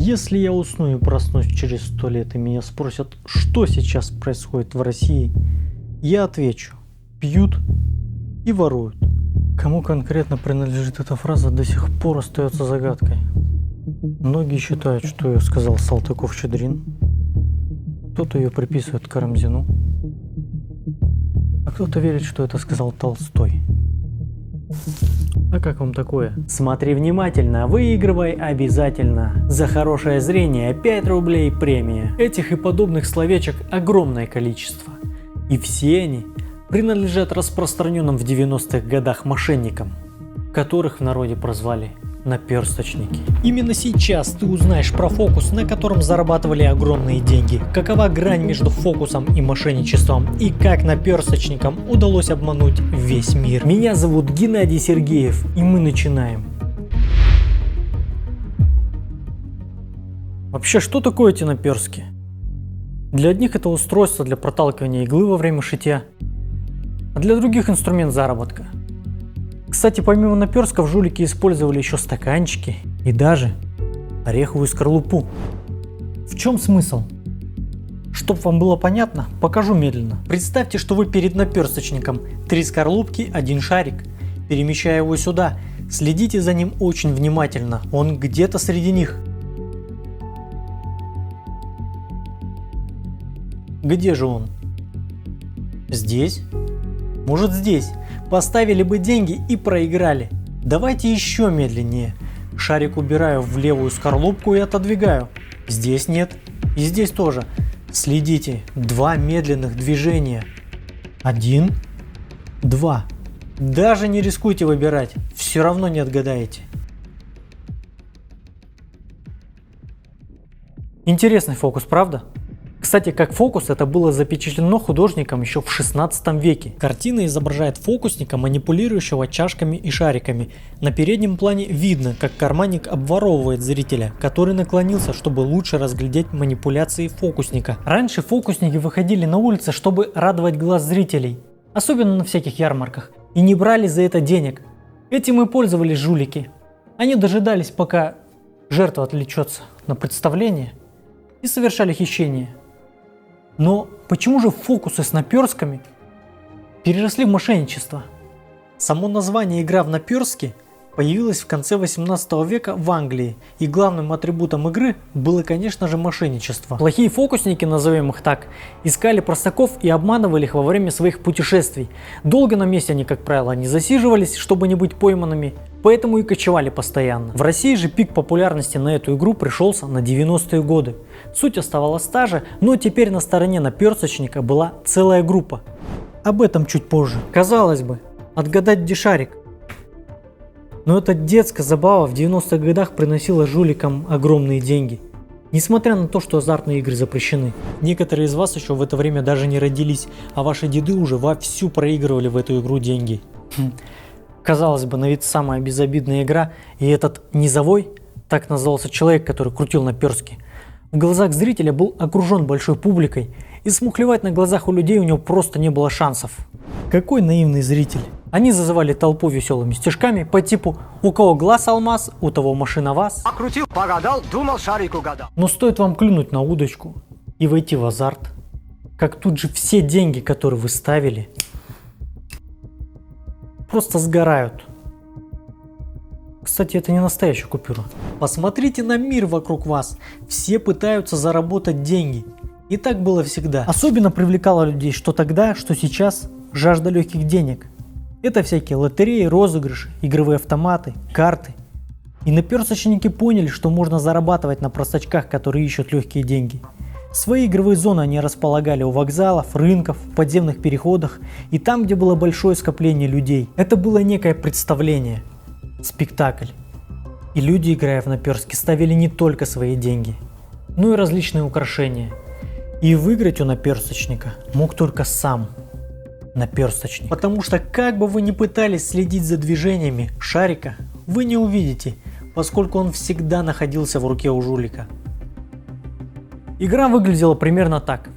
Если я усну и проснусь через 100 лет и меня спросят, что сейчас происходит в России, я отвечу: пьют и воруют. Кому конкретно принадлежит эта фраза, до сих пор остается загадкой. Многие считают, что ее сказал Салтыков-Щедрин, кто-то ее приписывает Карамзину, а кто-то верит, что это сказал Толстой. А как вам такое? Смотри внимательно, выигрывай обязательно. За хорошее зрение 5 рублей премия. Этих и подобных словечек огромное количество. И все они принадлежат распространенным в 90-х годах мошенникам, которых в народе прозвали наперсточники. Именно сейчас ты узнаешь про фокус, на котором зарабатывали огромные деньги, какова грань между фокусом и мошенничеством, и как наперсточникам удалось обмануть весь мир. Меня зовут Геннадий Сергеев, и мы начинаем. Вообще, что такое эти наперстки? Для одних это устройство для проталкивания иглы во время шитья, а для других инструмент заработка. Кстати, помимо наперстков жулики использовали еще стаканчики и даже ореховую скорлупу. В чем смысл? Чтоб вам было понятно, покажу медленно. Представьте, что вы перед наперсточником. 3 скорлупки, 1 шарик. Перемещая его сюда, следите за ним очень внимательно, он где-то среди них. Где же он? Здесь? Может, здесь? Поставили бы деньги и проиграли. Давайте еще медленнее. Шарик убираю в левую скорлупку и отодвигаю. Здесь нет. И здесь тоже. Следите. 2 медленных движения. 1, 2. Даже не рискуйте выбирать. Все равно не отгадаете. Интересный фокус, правда? Кстати, как фокус это было запечатлено художником еще в 16 веке. Картина изображает фокусника, манипулирующего чашками и шариками. На переднем плане видно, как карманник обворовывает зрителя, который наклонился, чтобы лучше разглядеть манипуляции фокусника. Раньше фокусники выходили на улицы, чтобы радовать глаз зрителей, особенно на всяких ярмарках, и не брали за это денег. Этим и пользовались жулики. Они дожидались, пока жертва отвлечется на представление, и совершали хищение. Но почему же фокусы с наперстками переросли в мошенничество? Само название «игра в наперстки» появилось в конце 18 века в Англии, и главным атрибутом игры было, конечно же, мошенничество. Плохие фокусники, назовем их так, искали простаков и обманывали их во время своих путешествий. Долго на месте они, как правило, не засиживались, чтобы не быть пойманными, поэтому и кочевали постоянно. В России же пик популярности на эту игру пришелся на 90-е годы. Суть оставалась та же, но теперь на стороне наперсточника была целая группа. Об этом чуть позже. Казалось бы, отгадать где шарик. Но эта детская забава в 90-х годах приносила жуликам огромные деньги. Несмотря на то, что азартные игры запрещены. Некоторые из вас еще в это время даже не родились, а ваши деды уже вовсю проигрывали в эту игру деньги. Казалось бы, на вид самая безобидная игра, и этот низовой, так назывался человек, который крутил наперстки, в глазах зрителя был окружен большой публикой, и смухлевать на глазах у людей у него просто не было шансов. Какой наивный зритель. Они зазывали толпу веселыми стишками по типу «У кого глаз алмаз, у того машина вас». Покрутил, погадал, думал, шарик угадал. Но стоит вам клюнуть на удочку и войти в азарт, как тут же все деньги, которые вы ставили, просто сгорают. Кстати, это не настоящая купюра. Посмотрите на мир вокруг вас. Все пытаются заработать деньги. И так было всегда. Особенно привлекало людей что тогда, что сейчас жажда легких денег. Это всякие лотереи, розыгрыши, игровые автоматы, карты. И наперсточники поняли, что можно зарабатывать на простачках, которые ищут легкие деньги. Свои игровые зоны они располагали у вокзалов, рынков, в подземных переходах и там, где было большое скопление людей. Это было некое представление, спектакль. И люди, играя в наперстки, ставили не только свои деньги, но и различные украшения. И выиграть у наперсточника мог только сам наперсточник. Потому что как бы вы ни пытались следить за движениями шарика, вы не увидите, поскольку он всегда находился в руке у жулика. Игра выглядела примерно так.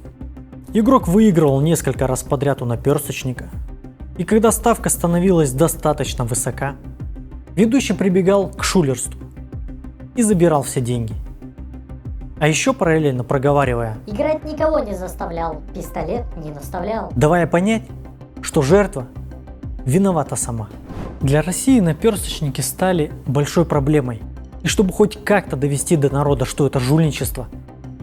Игрок выигрывал несколько раз подряд у наперсточника, и когда ставка становилась достаточно высока, ведущий прибегал к шулерству и забирал все деньги. А еще параллельно проговаривая, Играть никого не заставлял, пистолет не наставлял. давая понять, что жертва виновата сама. Для России наперсточники стали большой проблемой. И чтобы хоть как-то довести до народа, что это жульничество,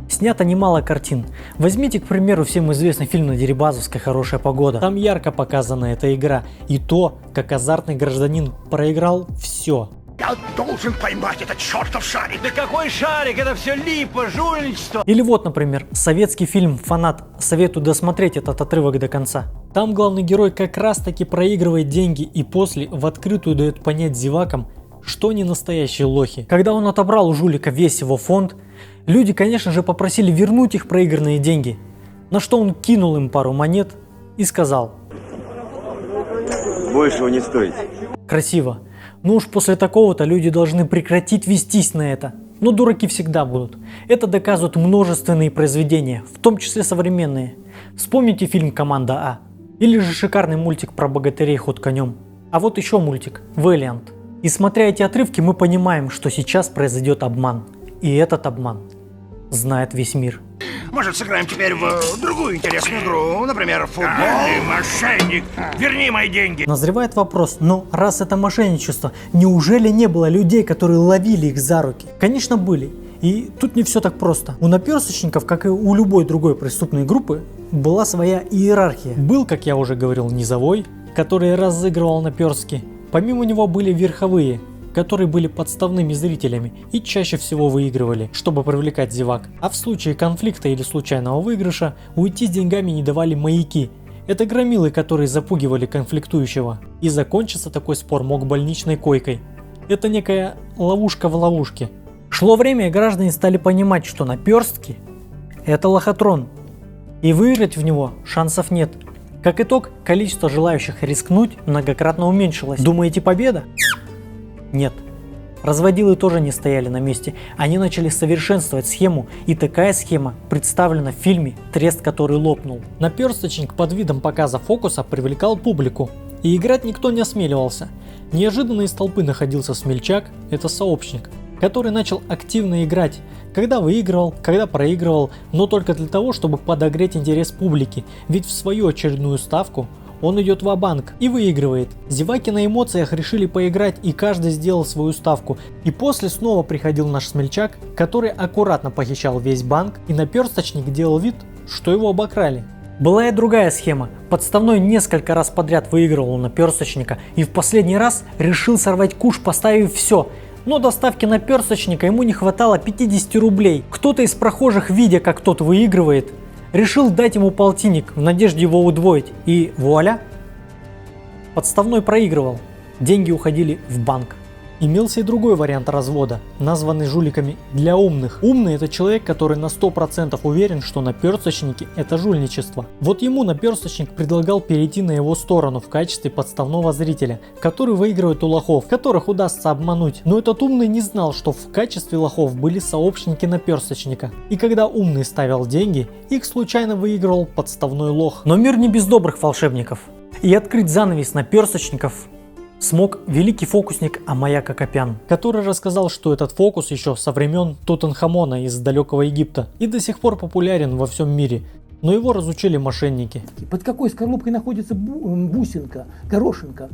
снято немало картин. Возьмите, к примеру, всем известный фильм на Дерибасовской «Хорошая погода». Там ярко показана эта игра и то, как азартный гражданин проиграл все. Я должен поймать этот чертов шарик. Да какой шарик? Это все липа, жульничество. Или вот, например, советский фильм «Фанат». Советую досмотреть этот отрывок до конца. Там главный герой как раз таки проигрывает деньги и после в открытую дает понять зевакам, что они настоящие лохи. Когда он отобрал у жулика весь его фонд, люди, конечно же, попросили вернуть их проигранные деньги. На что он кинул им пару монет и сказал: Большего не стоит. красиво. Ну уж после такого-то люди должны прекратить вестись на это. Но дураки всегда будут. Это доказывают множественные произведения, в том числе современные. Вспомните фильм «Команда А». Или же шикарный мультик про богатырей «Ход конем». А вот еще мультик «Вэлиант». И смотря эти отрывки, мы понимаем, что сейчас произойдет обман. И этот обман знает весь мир. Может, сыграем теперь в другую интересную игру, например, в футбол? Ты мошенник! Верни мои деньги! Назревает вопрос, но раз это мошенничество, неужели не было людей, которые ловили их за руки? Конечно, были. И тут не все так просто. У наперсточников, как и у любой другой преступной группы, была своя иерархия. Был, как я уже говорил, низовой, который разыгрывал наперстки. Помимо него были верховые, которые были подставными зрителями и чаще всего выигрывали, чтобы привлекать зевак. А в случае конфликта или случайного выигрыша уйти с деньгами не давали маяки. Это громилы, которые запугивали конфликтующего. И закончиться такой спор мог больничной койкой. Это некая ловушка в ловушке. Шло время, и граждане стали понимать, что наперстки – это лохотрон. И выиграть в него шансов нет. Как итог, количество желающих рискнуть многократно уменьшилось. Думаете, победа? Нет. Разводилы тоже не стояли на месте. Они начали совершенствовать схему, и такая схема представлена в фильме «Трест, который лопнул». Наперсточник под видом показа фокуса привлекал публику, и играть никто не осмеливался. Неожиданно из толпы находился смельчак, это сообщник, который начал активно играть, когда выигрывал, когда проигрывал, но только для того, чтобы подогреть интерес публики, ведь в свою очередную ставку он идет ва-банк и выигрывает. Зеваки на эмоциях решили поиграть, и каждый сделал свою ставку. И после снова приходил наш смельчак, который аккуратно похищал весь банк, и наперсточник делал вид, что его обокрали. Была и другая схема. Подставной несколько раз подряд выигрывал у наперсточника и в последний раз решил сорвать куш, поставив все. Но до ставки наперсточника ему не хватало 50 рублей. Кто-то из прохожих, видя, как тот выигрывает, решил дать ему полтинник в надежде его удвоить. И вуаля! Подставной проигрывал. Деньги уходили в банк. Имелся и другой вариант развода, названный жуликами для умных. Умный – это человек, который на 100% уверен, что наперсточники – это жульничество. Вот ему наперсточник предлагал перейти на его сторону в качестве подставного зрителя, который выигрывает у лохов, которых удастся обмануть. Но этот умный не знал, что в качестве лохов были сообщники наперсточника. И когда умный ставил деньги, их случайно выигрывал подставной лох. Но мир не без добрых волшебников. И открыть занавес наперсточников смог великий фокусник Омаяк Акопян, который рассказал, что этот фокус еще со времен Тутанхамона из далекого Египта и до сих пор популярен во всем мире, но его разучили мошенники. Под какой скорлупкой находится бусинка, горошинка?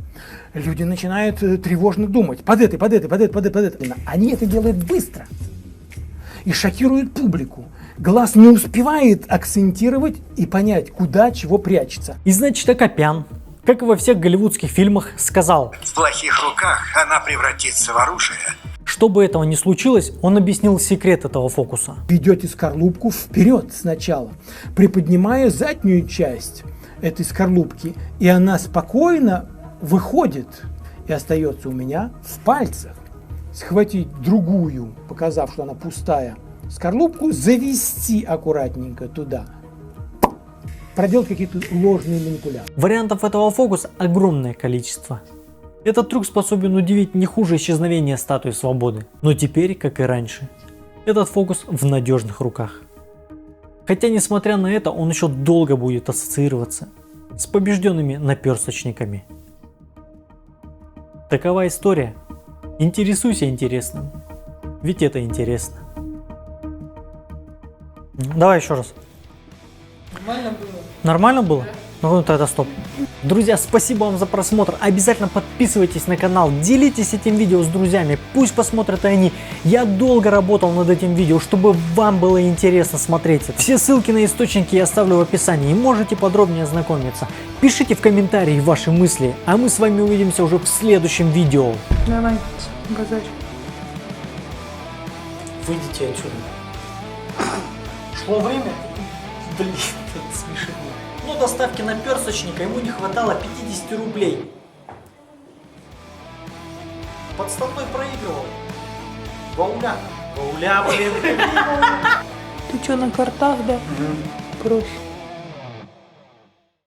Люди начинают тревожно думать. Под этой. Они это делают быстро и шокируют публику. Глаз не успевает акцентировать и понять, куда чего прячется. И значит, Акопян, как и во всех голливудских фильмах, сказал: в плохих руках она превратится в оружие. Чтобы этого не случилось, он объяснил секрет этого фокуса. Ведете скорлупку вперед сначала, приподнимая заднюю часть этой скорлупки, и она спокойно выходит и остается у меня в пальцах. Схватить другую, показав, что она пустая, скорлупку, завести аккуратненько туда. Проделать какие-то ложные манипуляции. Вариантов этого фокуса огромное количество. Этот трюк способен удивить не хуже исчезновения статуи свободы. Но теперь, как и раньше, этот фокус в надежных руках. Хотя, несмотря на это, он еще долго будет ассоциироваться с побежденными наперсточниками. Такова история. Интересуйся интересным, ведь это интересно. Давай еще раз. Нормально было? Ну тогда стоп. Друзья, спасибо вам за просмотр. Обязательно подписывайтесь на канал, делитесь этим видео с друзьями, пусть посмотрят и они. Я долго работал над этим видео, чтобы вам было интересно смотреть это. Все ссылки на источники я оставлю в описании и можете подробнее ознакомиться. Пишите в комментарии ваши мысли, а мы с вами увидимся уже в следующем видео. Давай, базарь. Выйдите отсюда. Шло время? Блин, это смешно. Ну, доставки наперсточника ему не хватало 50 рублей. Подставной проигрывал. Вауля, блин. Ты что, на картах, да? Проще.